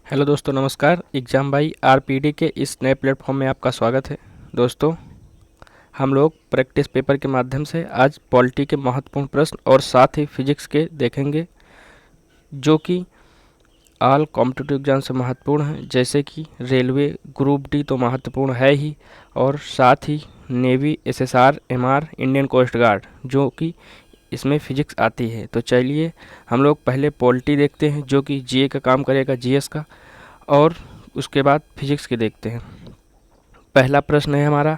Hello दोस्तों, नमस्कार। Exam by RPD के इस नए प्लेटफॉर्म में आपका स्वागत है। दोस्तों, हम लोग प्रैक्टिस पेपर के माध्यम से आज पॉलिटी के महत्वपूर्ण प्रश्न और साथ ही फिजिक्स के देखेंगे, जो कि ऑल कॉम्पिटिटिव एग्जाम से महत्वपूर्ण हैं। जैसे कि रेलवे, ग्रुप डी तो महत्वपूर्ण है ही, और साथ ही navy, SSR, MR, Indian coast guard, जो कि इसमें फिजिक्स आती है। तो चलिए हम लोग पहले पॉलिटी देखते हैं, जो कि जीए का काम करेगा, जीएस का, और उसके बाद फिजिक्स के देखते हैं। पहला प्रश्न है हमारा,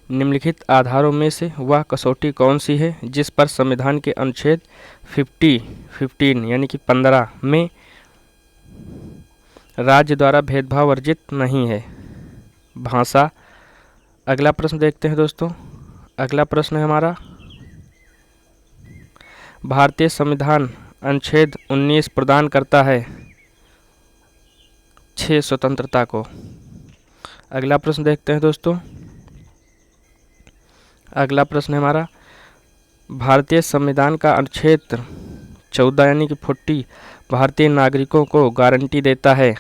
निम्नलिखित आधारों में से वह कसौटी कौन सी है जिस पर संविधान के अनुच्छेद 15 यानी कि 15 में राज्य द्वारा भेदभाव वर्जित नहीं है? भाषा। अगला प्रश्न देखते हैं दोस्तों। अगला प्रश्न है हमारा, भारतीय संविधान अनुच्छेद 19 प्रदान करता है 6 स्वतंत्रता को। अगला प्रश्न देखते हैं दोस्तों। अगला प्रश्न है हमारा, भारतीय संविधान का अनुच्छेद 14 यानी कि 40 भारतीय नागरिकों को गारंटी देता है।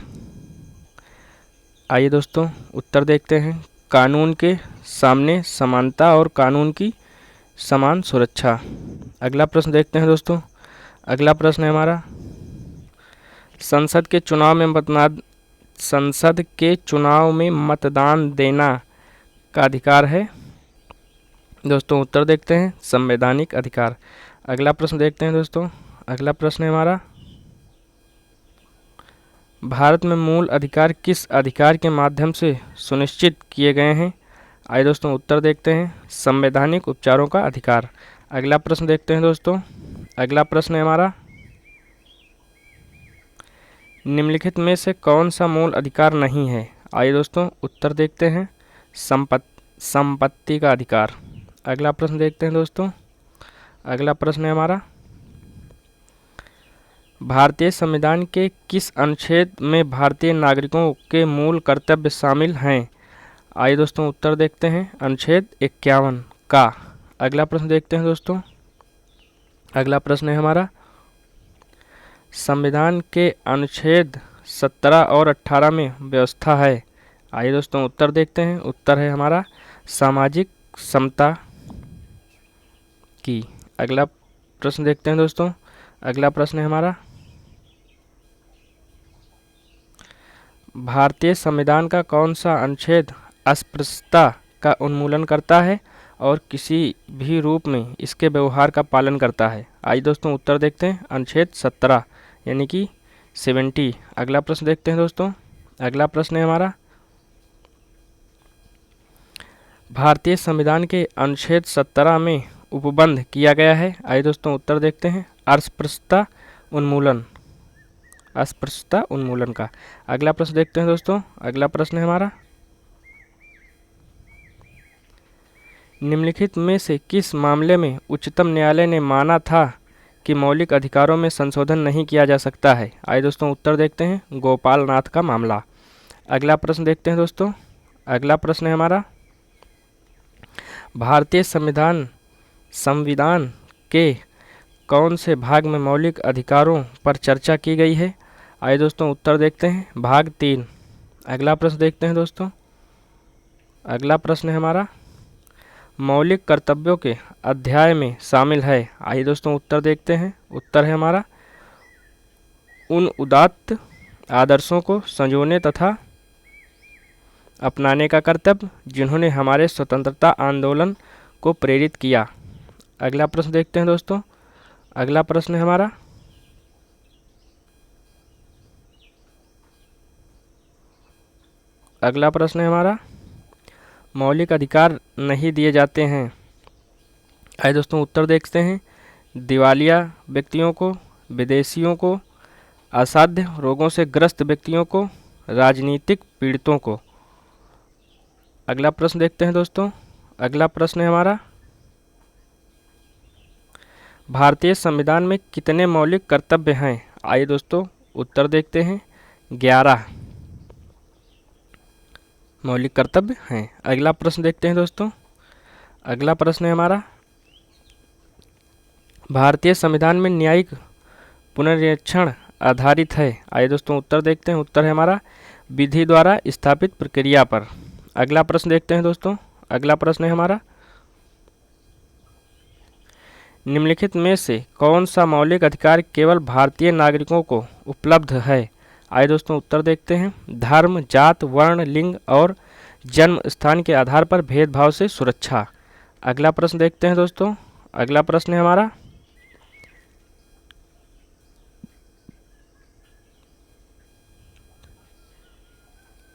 आइए दोस्तों उत्तर देखते हैं। कानून के सामने समानता और कानून की समान सुरक्षा। अगला प्रश्न देखते हैं दोस्तों। अगला प्रश्न है हमारा, संसद के चुनाव में मतदान देना का अधिकार है। दोस्तों उत्तर देखते हैं, संवैधानिक अधिकार। अगला प्रश्न देखते हैं दोस्तों। अगला प्रश्न है हमारा, भारत में मूल अधिकार किस अधिकार के माध्यम से सुनिश्चित किए गए हैं? आइए दोस्तों उत्तर देखते हैं, संवैधानिक उपचारों का अधिकार। अगला प्रश्न देखते हैं दोस्तों। अगला प्रश्न है हमारा, निम्नलिखित में से कौन सा मूल अधिकार नहीं है? आइए दोस्तों उत्तर देखते हैं, संपत्ति का अधिकार। अगला प्रश्न देखते हैं दोस्तों। अगला प्रश्न है हमारा, भारतीय संविधान के किस अनुच्छेद में भारतीय नागरिकों के मूल कर्तव्य शामिल हैं? आइए दोस्तों उत्तर देखते हैं, अनुच्छेद 51 का। अगला प्रश्न देखते हैं दोस्तों। अगला प्रश्न है हमारा, संविधान के अनुच्छेद 17 और 18 में व्यवस्था है। आइए दोस्तों उत्तर देखते हैं। उत्तर है हमारा सामाजिक समता की। अगला प्रश्न देखते हैं दोस्तों। अगला प्रश्न है हमारा, भारतीय संविधान का कौन सा अनुच्छेद अस्पृश्यता का उन्मूलन करता है और किसी भी रूप में इसके व्यवहार का पालन करता है? आइए दोस्तों उत्तर देखते हैं, अनुच्छेद 17 यानी कि 70। अगला प्रश्न देखते हैं दोस्तों। अगला प्रश्न है हमारा, भारतीय संविधान के अनुच्छेद 17 में उपबंध किया गया है। आइए दोस्तों उत्तर देखते हैं, अस्पृश्यता उन्मूलन का। अगला प्रश्न देखते हैं दोस्तों। अगला प्रश्न है हमारा, निम्नलिखित में से किस मामले में उच्चतम न्यायालय ने माना था कि मौलिक अधिकारों में संशोधन नहीं किया जा सकता है? आइए दोस्तों उत्तर देखते हैं, गोपाल नाथ का मामला। अगला प्रश्न देखते हैं दोस्तों। अगला प्रश्न है हमारा, भारतीय संविधान के कौन से भाग में मौलिक अधिकारों पर चर्चा की गई है? आइए दोस्तों उत्तर देखते हैं, भाग 3। अगला प्रश्न देखते हैं दोस्तों। अगला प्रश्न है हमारा, मौलिक कर्तव्यों के अध्याय में शामिल है। आइए दोस्तों उत्तर देखते हैं। उत्तर है हमारा, उन उदात्त आदर्शों को संजोने तथा अपनाने का कर्तव्य जिन्होंने हमारे स्वतंत्रता आंदोलन को प्रेरित किया। अगला प्रश्न देखते हैं दोस्तों। अगला प्रश्न है हमारा, अगला प्रश्न है हमारा, मौलिक अधिकार नहीं दिए जाते हैं। आइए दोस्तों उत्तर देखते हैं, दिवालिया व्यक्तियों को, विदेशियों को, असाध्य रोगों से ग्रस्त व्यक्तियों को, राजनीतिक पीड़ितों को। अगला प्रश्न देखते हैं दोस्तों। अगला प्रश्न है हमारा, भारतीय संविधान में कितने मौलिक कर्तव्य हैं? आइए दोस्तों उत्तर देखते हैं, 11 मौलिक कर्तव्य हैं। अगला प्रश्न देखते हैं दोस्तों। अगला प्रश्न है हमारा, भारतीय संविधान में न्यायिक पुनरीक्षण आधारित है? आइए दोस्तों उत्तर देखते हैं। उत्तर है हमारा विधि द्वारा स्थापित प्रक्रिया पर। अगला प्रश्न देखते हैं दोस्तों। अगला प्रश्न है हमारा, निम्नलिखित में से कौन सा मौलिक अधिकार केवल भारतीय नागरिकों को उपलब्ध है? आइए दोस्तों उत्तर देखते हैं। धर्म, जात, वर्ण, लिंग और जन्म स्थान के आधार पर भेदभाव से सुरक्षा। अगला प्रश्न देखते हैं दोस्तों। अगला प्रश्न है हमारा,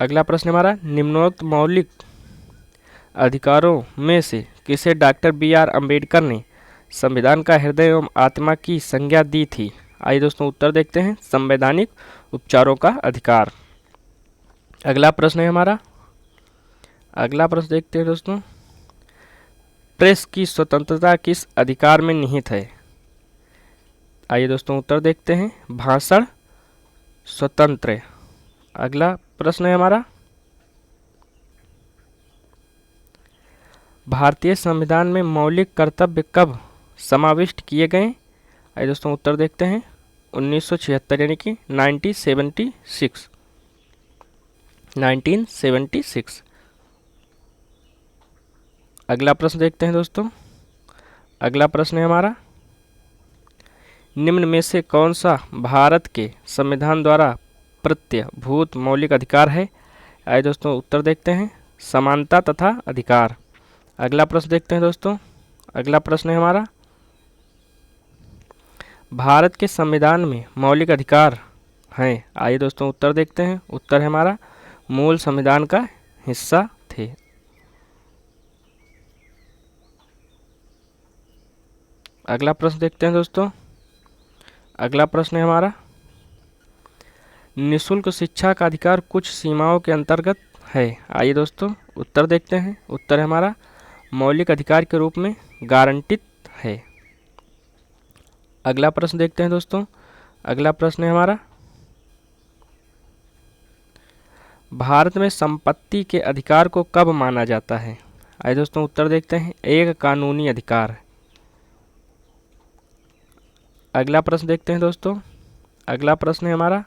अगला प्रश्न हमारा, निम्नोक्त मौलिक अधिकारों में से किसे डॉक्टर बी.आर. अम्बेडकर ने संविधान का हृदय एवं आत्मा की संज्ञा दी थी? आइए दोस्तों उत्तर देखते हैं। संवैधानिक उपचारों का अधिकार। अगला प्रश्न है हमारा, अगला प्रश्न देखते हैं दोस्तों। प्रेस की स्वतंत्रता किस अधिकार में निहित है? आइए दोस्तों उत्तर देखते हैं। भाषण स्वतंत्र। अगला प्रश्न है हमारा, भारतीय संविधान में मौलिक कर्तव्य कब समाविष्ट किए गए? आइए दोस्तों उत्तर देखते हैं। 1976 यानी कि 1976। अगला प्रश्न देखते हैं दोस्तों। अगला प्रश्न है हमारा, निम्न में से कौन सा भारत के संविधान द्वारा प्रत्यभूत मौलिक अधिकार है? आइए दोस्तों उत्तर देखते हैं। समानता तथा अधिकार। अगला प्रश्न देखते हैं दोस्तों। अगला प्रश्न है हमारा, भारत के संविधान में मौलिक अधिकार हैं? आइए दोस्तों उत्तर देखते हैं। उत्तर है हमारा मूल संविधान का हिस्सा थे। अगला प्रश्न देखते हैं दोस्तों। अगला प्रश्न है हमारा, निःशुल्क शिक्षा का अधिकार कुछ सीमाओं के अंतर्गत है? आइए दोस्तों उत्तर देखते हैं। उत्तर है हमारा मौलिक अधिकार के रूप में गारंटित है। अगला प्रश्न देखते हैं दोस्तों। अगला प्रश्न है हमारा, भारत में संपत्ति के अधिकार को कब माना जाता है? आइए दोस्तों उत्तर देखते हैं। एक कानूनी अधिकार। अगला प्रश्न देखते हैं दोस्तों। अगला प्रश्न है हमारा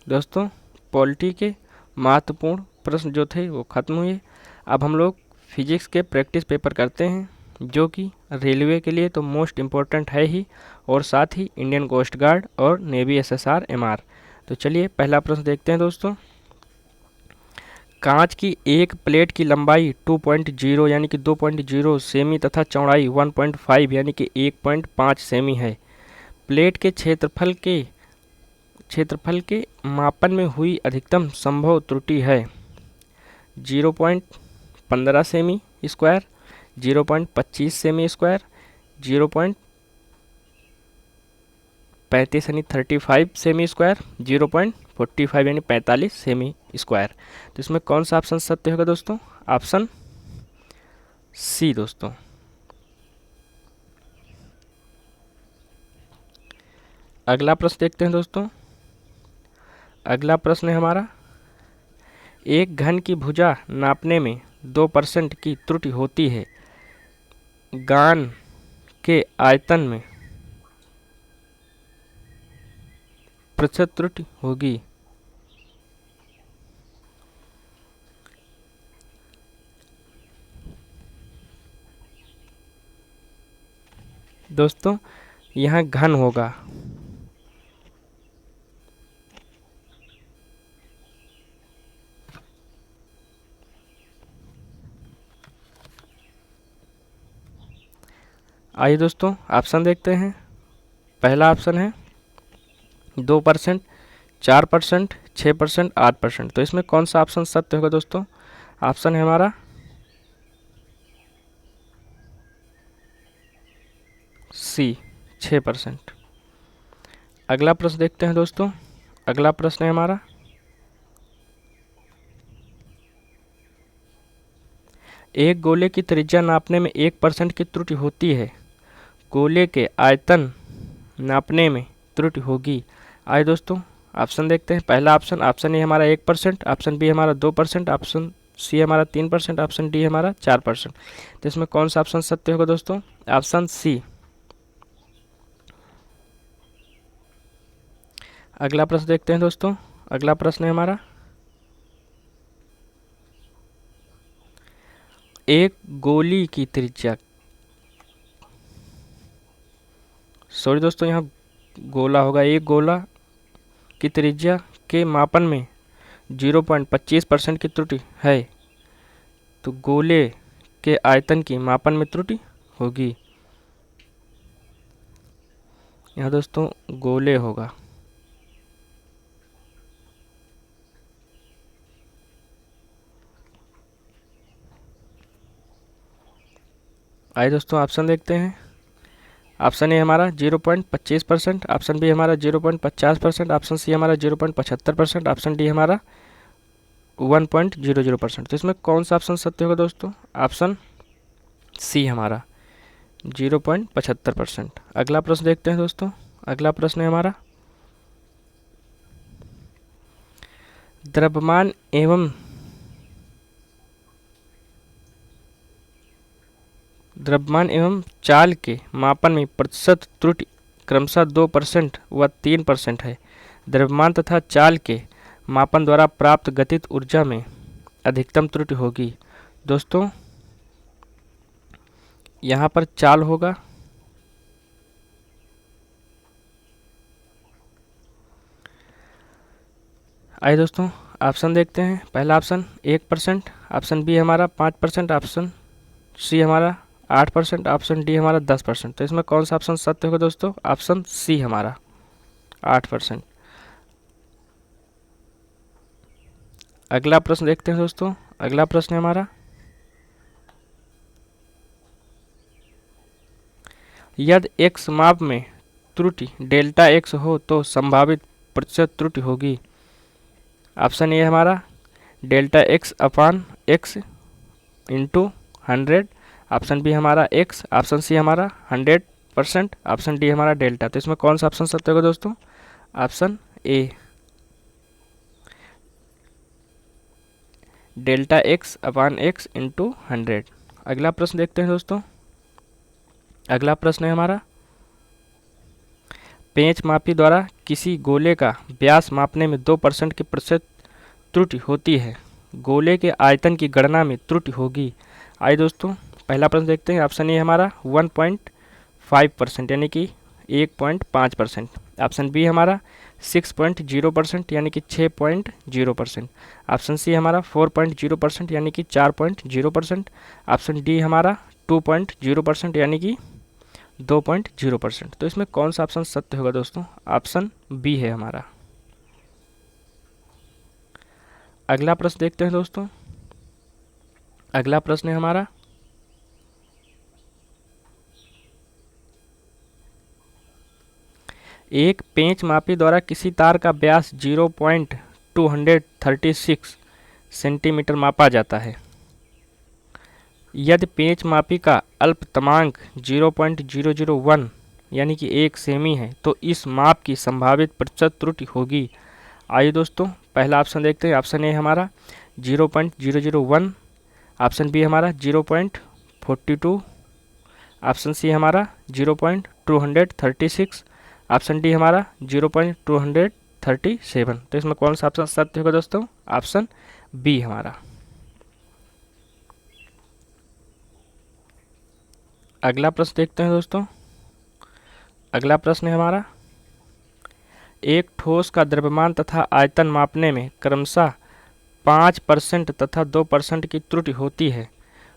दोस्तों, पॉलिटी के महत्वपूर्ण प्रश्न जो थे वो खत्म हुए। अब हम लोग फिजिक्स के प्रैक्टिस पेपर करते हैं, जो कि रेलवे के लिए तो मोस्ट इम्पोर्टेंट है ही, और साथ ही इंडियन कोस्ट गार्ड और नेवी SSR MR। तो चलिए पहला प्रश्न देखते हैं दोस्तों। कांच की एक प्लेट की लंबाई 2.0 यानी कि 2.0 सेमी तथा चौड़ाई 1.5 यानी कि 1.5 सेमी है। प्लेट के क्षेत्रफल के मापन में हुई अधिकतम संभव त्रुटि है 0.15 सेमी स्क्वायर, 0.25 सेमी स्क्वायर, 0.35 यानी 35 सेमी स्क्वायर, 0.45 यानी 45 सेमी स्क्वायर। तो इसमें कौन सा ऑप्शन सत्य होगा दोस्तों? ऑप्शन सी दोस्तों। अगला प्रश्न देखते हैं दोस्तों। अगला प्रश्न है हमारा, एक घन की भुजा नापने में 2% की त्रुटि होती है, गान के आयतन में प्रतिशत त्रुटि होगी? दोस्तों यहाँ घन होगा। आइए दोस्तों ऑप्शन देखते हैं। पहला ऑप्शन है 2%, 4%, 6%, 8%। तो इसमें कौन सा ऑप्शन सत्य होगा दोस्तों? ऑप्शन है हमारा सी, 6%। अगला प्रश्न देखते हैं दोस्तों। अगला प्रश्न है हमारा, एक गोले की त्रिज्या नापने में 1% की त्रुटि होती है, गोले के आयतन नापने में त्रुटि होगी? आइए दोस्तों ऑप्शन देखते हैं। पहला ऑप्शन ए हमारा 1%, ऑप्शन बी हमारा 2%, ऑप्शन सी हमारा 3%, ऑप्शन डी हमारा 4%। तो इसमें कौन सा ऑप्शन सत्य होगा दोस्तों? Option C. अगला प्रश्न देखते हैं दोस्तों। अगला प्रश्न है हमारा, एक गोली की त्रिज्या, सॉरी दोस्तों यहाँ गोला होगा, एक गोला की त्रिज्या के मापन में 0.25% की त्रुटि है तो गोले के आयतन की मापन में त्रुटि होगी। यहाँ दोस्तों गोले होगा। आइए दोस्तों ऑप्शन देखते हैं। ऑप्शन ए हमारा 0.25%, ऑप्शन बी हमारा 0.50%, ऑप्शन सी हमारा 0.75%, ऑप्शन डी हमारा 1.00%। तो इसमें कौन सा ऑप्शन सत्य होगा दोस्तों? ऑप्शन सी हमारा 0.75%। अगला प्रश्न देखते हैं दोस्तों। अगला प्रश्न है हमारा, द्रव्यमान एवं चाल के मापन में प्रतिशत त्रुटि क्रमशः 2% व 3% है। द्रव्यमान तथा चाल के मापन द्वारा प्राप्त गतिज ऊर्जा में अधिकतम त्रुटि होगी। दोस्तों यहाँ पर चाल होगा, आइए दोस्तों ऑप्शन देखते हैं। पहला ऑप्शन 1%, ऑप्शन बी हमारा 5%, ऑप्शन सी हमारा 8%, ऑप्शन डी हमारा 10%। तो इसमें कौन सा ऑप्शन सत्य होगा दोस्तों? ऑप्शन सी हमारा 8%। अगला प्रश्न देखते हैं दोस्तों। अगला प्रश्न है हमारा, यदि x माप में त्रुटि डेल्टा x हो तो संभावित प्रतिशत त्रुटि होगी। ऑप्शन ए हमारा डेल्टा x अपान x इंटू 100, ऑप्शन बी हमारा x, ऑप्शन सी हमारा 100%, ऑप्शन डी हमारा डेल्टा। तो इसमें कौन सा ऑप्शन सत्य होगा दोस्तों? Option A delta x upon x into 100। अगला प्रश्न देखते हैं दोस्तों। अगला प्रश्न है हमारा, पेंच मापी द्वारा किसी गोले का व्यास मापने में 2% की प्रतिशत त्रुटि होती है, गोले के आयतन की गणना में त्रुटि होगी। आइए दोस्तों पहला प्रश्न देखते हैं। ऑप्शन ए हमारा 1.5% यानी कि 1.5%, ऑप्शन बी हमारा 6.0% यानी कि 6.0%, ऑप्शन सी हमारा 4.0% यानी कि 4.0%, ऑप्शन डी हमारा 2.0% यानी कि 2.0%। तो इसमें कौन सा ऑप्शन सत्य होगा दोस्तों? ऑप्शन बी है हमारा। अगला प्रश्न देखते हैं दोस्तों। अगला प्रश्न है हमारा, एक पेंच मापी द्वारा किसी तार का व्यास 0.236 सेंटीमीटर मापा जाता है। यदि पेंच मापी का अल्पतमांक 0.001 यानी कि 1 सेमी है तो इस माप की संभावित प्रतिशत त्रुटि होगी। आइए दोस्तों पहला ऑप्शन देखते हैं। ऑप्शन ए हमारा 0.001, ऑप्शन बी हमारा 0.42, ऑप्शन सी हमारा 0.236, ऑप्शन डी हमारा 0.237। तो इसमें कौन सा ऑप्शन सत्य होगा दोस्तों? ऑप्शन बी हमारा। अगला प्रश्न देखते हैं दोस्तों। अगला प्रश्न है हमारा, एक ठोस का द्रव्यमान तथा आयतन मापने में क्रमशः 5% तथा 2% की त्रुटि होती है,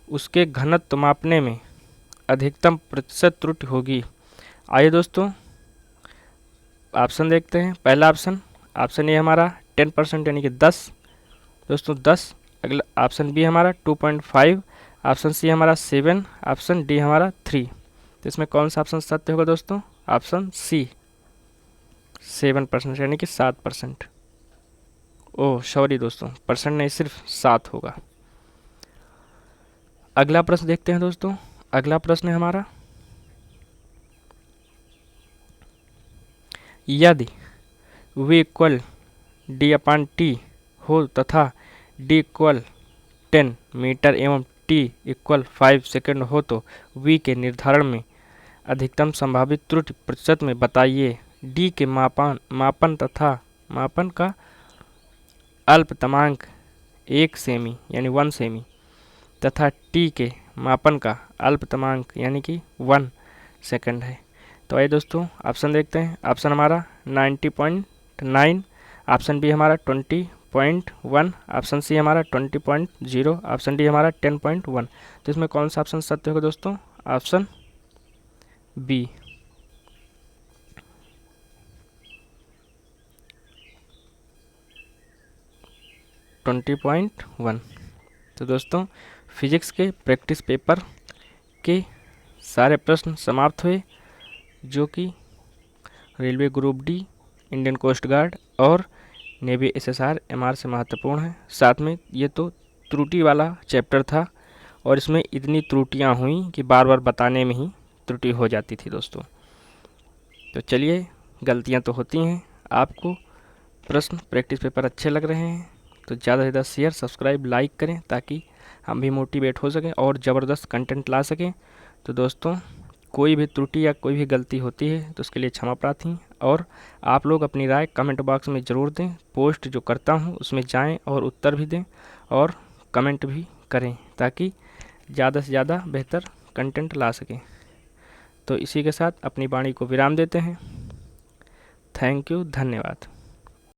उसके घनत्व मापने में अधिकतम प्रतिशत त्रुटि होगी। आइए दोस्तों ऑप्शन देखते हैं। पहला ऑप्शन, ऑप्शन ए हमारा 10% यानी कि 10 दोस्तों 10, अगला ऑप्शन बी हमारा 2.5, ऑप्शन सी हमारा 7, ऑप्शन डी हमारा 3। तो इसमें कौन सा ऑप्शन सत्य होगा दोस्तों? ऑप्शन सी 7% यानी कि 7%। ओह सॉरी दोस्तों, परसेंट नहीं सिर्फ 7 होगा। अगला प्रश्न देखते हैं दोस्तों। अगला प्रश्न है हमारा, यदि v इक्वल डी अपान टी हो तथा d इक्वल 10 मीटर एवं t इक्वल 5 सेकेंड हो तो v के निर्धारण में अधिकतम संभावित त्रुटि प्रतिशत में बताइए। डी के मापन तथा मापन का अल्पतमांक 1 सेमी यानी 1 सेमी तथा टी के मापन का अल्पतमांक यानी कि 1 सेकंड है। तो आइए दोस्तों ऑप्शन देखते हैं। ऑप्शन हमारा 90.9, ऑप्शन बी हमारा 20.1, ऑप्शन सी हमारा 20.0, ऑप्शन डी हमारा 10.1। तो इसमें कौन सा ऑप्शन सत्य होगा दोस्तों? Option B. तो दोस्तों फिजिक्स के प्रैक्टिस पेपर के सारे प्रश्न समाप्त हुए, जो कि railway group D, Indian coast Guard और नेवी SSR MR से महत्वपूर्ण है। साथ में ये तो त्रुटि वाला चैप्टर था और इसमें इतनी त्रुटियां हुई कि बार बार बताने में ही त्रुटि हो जाती थी दोस्तों। तो चलिए, गलतियां तो होती हैं। आपको प्रश्न प्रैक्टिस पेपर अच्छे लग रहे हैं तो ज़्यादा से ज़्यादा शेयर, सब्सक्राइब, लाइक करें ताकि हम भी मोटिवेट हो सकें और ज़बरदस्त कंटेंट ला सकें। तो दोस्तों कोई भी त्रुटि या कोई भी गलती होती है तो उसके लिए क्षमा प्रार्थी, और आप लोग अपनी राय कमेंट बॉक्स में ज़रूर दें। पोस्ट जो करता हूं उसमें जाएं और उत्तर भी दें और कमेंट भी करें ताकि ज़्यादा से ज़्यादा बेहतर कंटेंट ला सकें। तो इसी के साथ अपनी वाणी को विराम देते हैं। थैंक यू, धन्यवाद।